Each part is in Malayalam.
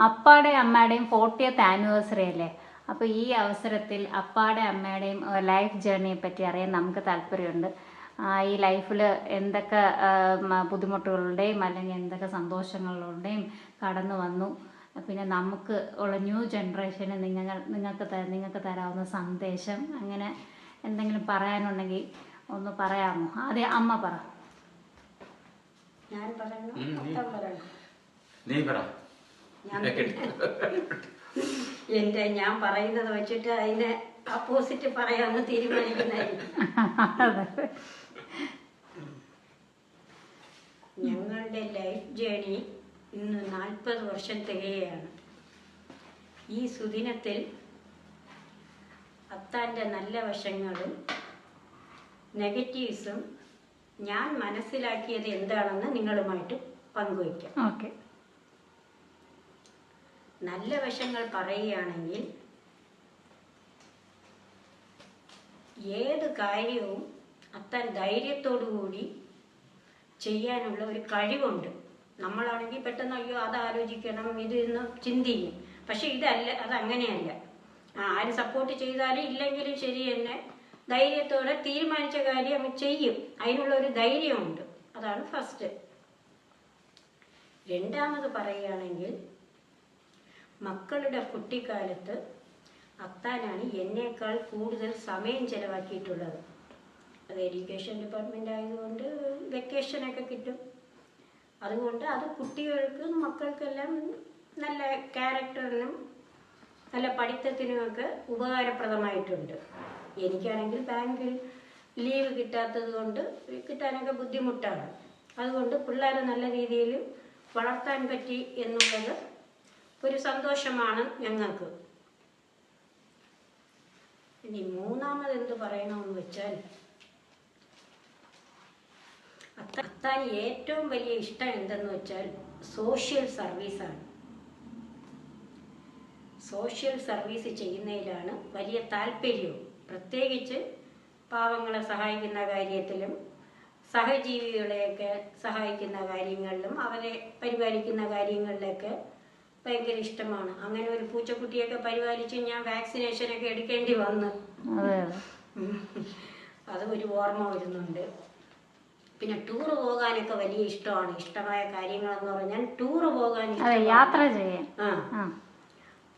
അപ്പാടെയും അമ്മയുടെയും 40th ആനിവേഴ്സറി അല്ലേ. അപ്പോൾ ഈ അവസരത്തിൽ അപ്പാടെ അമ്മയുടെയും ലൈഫ് ജേർണിയെ പറ്റി അറിയാൻ നമുക്ക് താല്പര്യമുണ്ട്. ഈ ലൈഫിൽ എന്തൊക്കെ ബുദ്ധിമുട്ടുകളുടെയും അല്ലെങ്കിൽ എന്തൊക്കെ സന്തോഷങ്ങളുടെയും കടന്നു വന്നു, പിന്നെ നമുക്ക് ഉള്ള ന്യൂ ജനറേഷന് നിങ്ങൾക്ക് തരാവുന്ന സന്ദേശം, അങ്ങനെ എന്തെങ്കിലും പറയാനുണ്ടെങ്കിൽ ഒന്ന് പറയാമോ? ആദ്യം അമ്മ പറ. ഞാൻ പറയണോ? നീ പറ. ഞാൻ പറയുന്നത് വെച്ചിട്ട് അതിന്റെ അപ്പോസിറ്റ് പറയാമെന്ന് തീരുമാനിക്കുന്നതായിരിക്കും. ഞങ്ങളുടെ ലൈഫ് ജേണി ഇന്ന് 40 വർഷം തികയാണ്. ഈ സുദിനത്തിൽ അത്താൻ്റെ നല്ല വശങ്ങളും നെഗറ്റീവ്സും ഞാൻ മനസ്സിലാക്കിയത് എന്താണെന്ന് നിങ്ങളുമായിട്ട് പങ്കുവയ്ക്കാം. ഓക്കെ. നല്ല വശങ്ങൾ പറയുകയാണെങ്കിൽ ഏത് കാര്യവും അത്താൻ ധൈര്യത്തോടുകൂടി ചെയ്യാനുള്ള ഒരു കഴിവുണ്ട്. നമ്മളാണെങ്കിൽ പെട്ടെന്ന് അയ്യോ അത് ആലോചിക്കണം, ഇത് ഇന്ന് ചിന്തിക്കും. പക്ഷെ ഇതല്ല, അതങ്ങനെയല്ല. ആര് സപ്പോർട്ട് ചെയ്താലും ഇല്ലെങ്കിലും ശരി തന്നെ ധൈര്യത്തോടെ തീരുമാനിച്ച കാര്യം അങ്ങ് ചെയ്യും. അതിനുള്ള ഒരു ധൈര്യമുണ്ട്. അതാണ് ഫസ്റ്റ്. രണ്ടാമത് പറയുകയാണെങ്കിൽ മക്കളുടെ കുട്ടിക്കാലത്ത് അത്താനാണ് എന്നേക്കാൾ കൂടുതൽ സമയം ചെലവാക്കിയിട്ടുള്ളത്. അത് എഡ്യൂക്കേഷൻ ഡിപ്പാർട്ട്മെൻ്റ് ആയതുകൊണ്ട് വെക്കേഷനൊക്കെ കിട്ടും. അതുകൊണ്ട് അത് കുട്ടികൾക്കും മക്കൾക്കെല്ലാം നല്ല ക്യാരക്ടറിനും നല്ല പഠിത്തത്തിനുമൊക്കെ ഉപകാരപ്രദമായിട്ടുണ്ട്. എനിക്കാണെങ്കിൽ ബാങ്കിൽ ലീവ് കിട്ടാത്തത് കൊണ്ട് കിട്ടാനൊക്കെ ബുദ്ധിമുട്ടാണ്. അതുകൊണ്ട് പിള്ളേരെ നല്ല രീതിയിൽ വളർത്താൻ പറ്റി എന്നുള്ളത് ഒരു സന്തോഷമാണ് ഞങ്ങൾക്ക്. ഇനി മൂന്നാമത് എന്ത് പറയണമെന്ന് വെച്ചാൽ അത്താൻ ഏറ്റവും വലിയ ഇഷ്ടം എന്തെന്ന് വെച്ചാൽ സോഷ്യൽ സർവീസാണ്. സോഷ്യൽ സർവീസ് ചെയ്യുന്നതിലാണ് വലിയ താല്പര്യവും. പ്രത്യേകിച്ച് പാവങ്ങളെ സഹായിക്കുന്ന കാര്യത്തിലും സഹജീവികളെയൊക്കെ സഹായിക്കുന്ന കാര്യങ്ങളിലും അവരെ പരിപാലിക്കുന്ന കാര്യങ്ങളിലൊക്കെ ഭയങ്കര ഇഷ്ടമാണ്. അങ്ങനെ ഒരു പൂച്ചക്കുട്ടിയൊക്കെ പരിപാലിച്ച് ഞാൻ വാക്സിനേഷനൊക്കെ എടുക്കേണ്ടി വന്നു. അത് ഒരു ഓർമ്മ വരുന്നുണ്ട്. പിന്നെ ടൂറ് പോകാനൊക്കെ വലിയ ഇഷ്ടമാണ്. ഇഷ്ടമായ കാര്യങ്ങളെന്ന് പറഞ്ഞാൽ ടൂറ് പോകാൻ, യാത്ര ചെയ്യാൻ.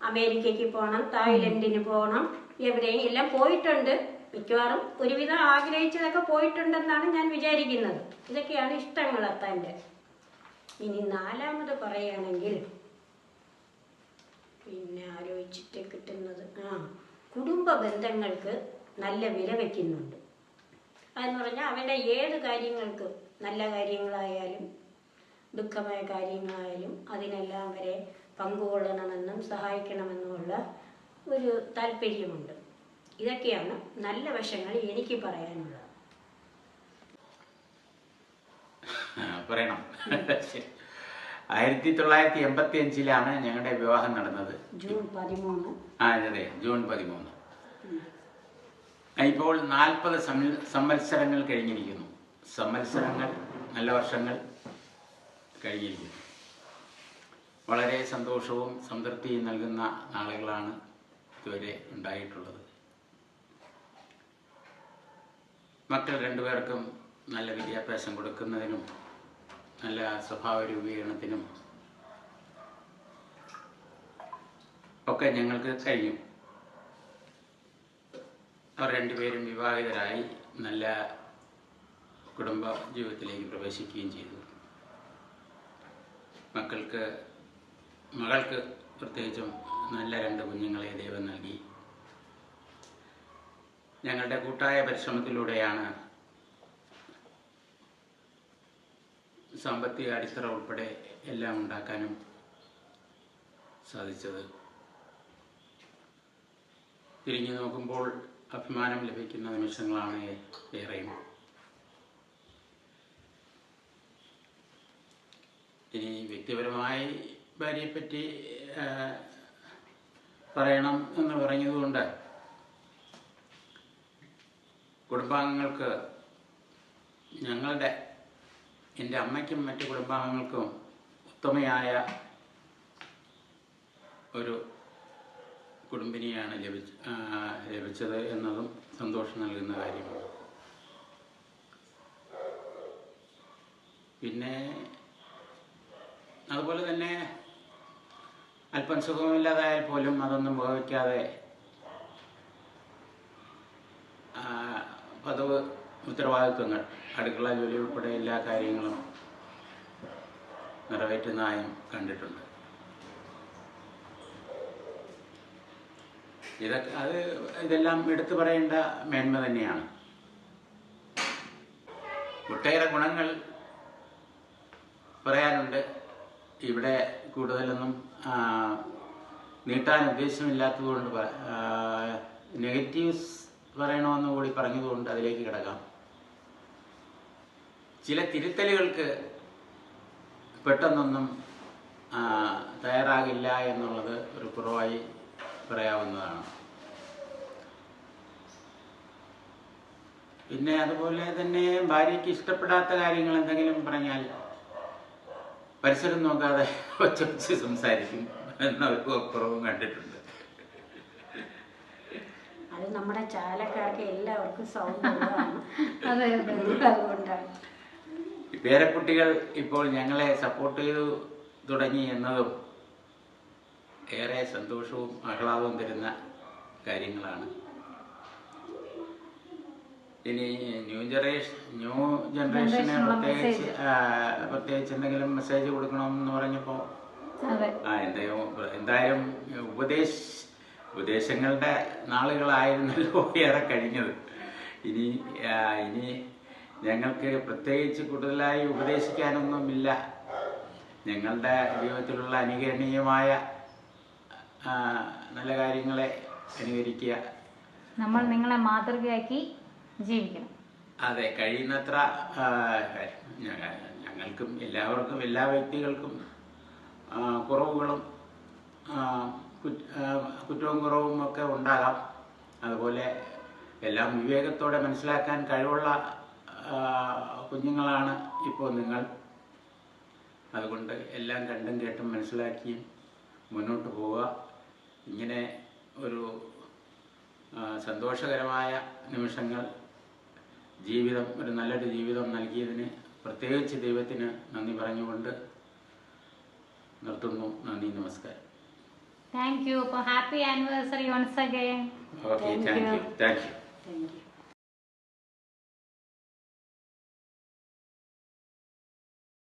അമേരിക്കയ്ക്ക് പോകണം, തായ്ലൻഡിന് പോകണം, എവിടെയും എല്ലാം പോയിട്ടുണ്ട്. മിക്കവാറും ഒരുവിധം ആഗ്രഹിച്ചതൊക്കെ പോയിട്ടുണ്ടെന്നാണ് ഞാൻ വിചാരിക്കുന്നത്. ഇതൊക്കെയാണ് ഇഷ്ടങ്ങൾ അത്താൻ്റെ. ഇനി നാലാമത് പറയുകയാണെങ്കിൽ പിന്നെ ആലോചിച്ചിട്ട് കിട്ടുന്നത് കുടുംബ ബന്ധങ്ങൾക്ക് നല്ല വില വയ്ക്കുന്നുണ്ട്. അതെന്ന് പറഞ്ഞാൽ അവരുടെ ഏത് കാര്യങ്ങൾക്ക്, നല്ല കാര്യങ്ങളായാലും ദുഃഖമായ കാര്യങ്ങളായാലും അതിനെല്ലാം അവരെ പങ്കുകൊള്ളണമെന്നും സഹായിക്കണമെന്നുമുള്ള ഒരു താല്പര്യമുണ്ട്. ഇതൊക്കെയാണ് നല്ല വശങ്ങൾ എനിക്ക് പറയാനുള്ളത്. പറയണം. 1985 ഞങ്ങളുടെ വിവാഹം നടന്നത്. ജൂൺ 13. അതെ, ജൂൺ 13. ഇപ്പോൾ 40 സംവത്സരങ്ങൾ കഴിഞ്ഞിരിക്കുന്നു. സംവത്സരങ്ങൾ, നല്ല വർഷങ്ങൾ കഴിഞ്ഞിരിക്കുന്നു. വളരെ സന്തോഷവും സംതൃപ്തിയും നൽകുന്ന നാളുകളാണ് ഇതുവരെ ഉണ്ടായിട്ടുള്ളത്. മക്കൾ രണ്ടുപേർക്കും നല്ല വിദ്യാഭ്യാസം കൊടുക്കുന്നതിനും നല്ല സ്വഭാവ രൂപീകരണത്തിനും ഒക്കെ ഞങ്ങൾക്ക് കഴിയും. അവർ രണ്ടുപേരും വിവാഹിതരായി നല്ല കുടുംബ ജീവിതത്തിലേക്ക് പ്രവേശിക്കുകയും ചെയ്തു. മകൾക്ക് പ്രത്യേകിച്ചും നല്ല 2 കുഞ്ഞുങ്ങളെ ദൈവം നൽകി. ഞങ്ങളുടെ കൂട്ടായ പരിശ്രമത്തിലൂടെയാണ് സാമ്പത്തിക അടിത്തറ ഉൾപ്പെടെ എല്ലാം ഉണ്ടാക്കാനും സാധിച്ചത്. തിരിഞ്ഞു നോക്കുമ്പോൾ അഭിമാനം ലഭിക്കുന്ന നിമിഷങ്ങളാണ് ഏറെയും. ഇനി വ്യക്തിപരമായി ഭാര്യയെപ്പറ്റി പറയണം എന്ന് പറഞ്ഞതുകൊണ്ട് കുടുംബാംഗങ്ങൾക്ക്, എൻ്റെ അമ്മയ്ക്കും മറ്റു കുടുംബാംഗങ്ങൾക്കും ഉത്തമയായ ഒരു കുടുംബിനിയാണ് ലഭിച്ചത് എന്നതും സന്തോഷം നൽകുന്ന കാര്യമാണ്. പിന്നെ അതുപോലെ തന്നെ അല്പം സുഖമില്ലാതായാൽ പോലും അതൊന്നും വകവയ്ക്കാതെ പതിവ് ഉത്തരവാദിത്വങ്ങൾ, അടുക്കള ജോലി ഉൾപ്പെടെ എല്ലാ കാര്യങ്ങളും നിറവേറ്റുന്നതായും കണ്ടിട്ടുണ്ട്. ഇതെല്ലാം എടുത്തു പറയേണ്ട മേന്മ തന്നെയാണ്. ഒട്ടേറെ ഗുണങ്ങൾ പറയാനുണ്ട്. ഇവിടെ കൂടുതലൊന്നും നീട്ടാൻ ഉദ്ദേശമില്ലാത്തതുകൊണ്ട് നെഗറ്റീവ്സ് പറയണമെന്ന് കൂടി പറഞ്ഞതുകൊണ്ട് അതിലേക്ക് കിടക്കാം. ചില തിരുത്തലുകൾക്ക് പെട്ടെന്നൊന്നും തയ്യാറാകില്ല എന്നുള്ളത് ഒരു കുറവായി പറയാവുന്നതാണ്. പിന്നെ അതുപോലെ തന്നെ ഭാര്യയ്ക്ക് ഇഷ്ടപ്പെടാത്ത കാര്യങ്ങൾ എന്തെങ്കിലും പറഞ്ഞാൽ പരിസരം നോക്കാതെ ഒച്ച സംസാരിക്കും എന്നൊരു കുറവും കണ്ടിട്ടുണ്ട്. അത് നമ്മുടെ ചാലക്കാർക്ക് എല്ലാവർക്കും സൗണ്ട് അതുകൊണ്ടാണ്. പേരക്കുട്ടികൾ ഇപ്പോൾ ഞങ്ങളെ സപ്പോർട്ട് ചെയ്തു തുടങ്ങി എന്നതും ഏറെ സന്തോഷവും ആഹ്ലാദവും തരുന്ന കാര്യങ്ങളാണ്. ഇനി ന്യൂ ജനറേഷന് പ്രത്യേകിച്ച് എന്തെങ്കിലും മെസ്സേജ് കൊടുക്കണമെന്ന് പറഞ്ഞപ്പോൾ എന്തായാലും ഉപദേശങ്ങളുടെ നാളുകളായിരുന്നല്ലോ ഏറെ കഴിഞ്ഞത്. ഇനി ഞങ്ങൾക്ക് പ്രത്യേകിച്ച് കൂടുതലായി ഉപദേശിക്കാനൊന്നുമില്ല. ഞങ്ങളുടെ ജീവിതത്തിലുള്ള അനുകരണീയമായ നല്ല കാര്യങ്ങളെ അനുകരിക്കുക. നമ്മൾ നിങ്ങളെ മാതൃകയാക്കി ജീവിക്കണം. അതെ, കഴിയുന്നത്ര ഞങ്ങൾക്കും എല്ലാവർക്കും എല്ലാ വ്യക്തികൾക്കും കുറവുകളും കുറ്റവും കുറവും ഒക്കെ ഉണ്ടാകാം. അതുപോലെ എല്ലാം വിവേകത്തോടെ മനസ്സിലാക്കാൻ കഴിവുള്ള കുഞ്ഞുങ്ങളാണ് ഇപ്പോൾ നിങ്ങൾ. അതുകൊണ്ട് എല്ലാം കണ്ടും കേട്ടും മനസ്സിലാക്കിയും മുന്നോട്ട് പോവുക. ഇങ്ങനെ ഒരു സന്തോഷകരമായ നിമിഷങ്ങൾ ഒരു നല്ലൊരു ജീവിതം നൽകിയതിന് പ്രത്യേകിച്ച് ദൈവത്തിന് നന്ദി പറഞ്ഞുകൊണ്ട് നിർത്തുന്നു. നന്ദി, നമസ്കാരം. Thank you. Happy anniversary once again. Okay, thank you.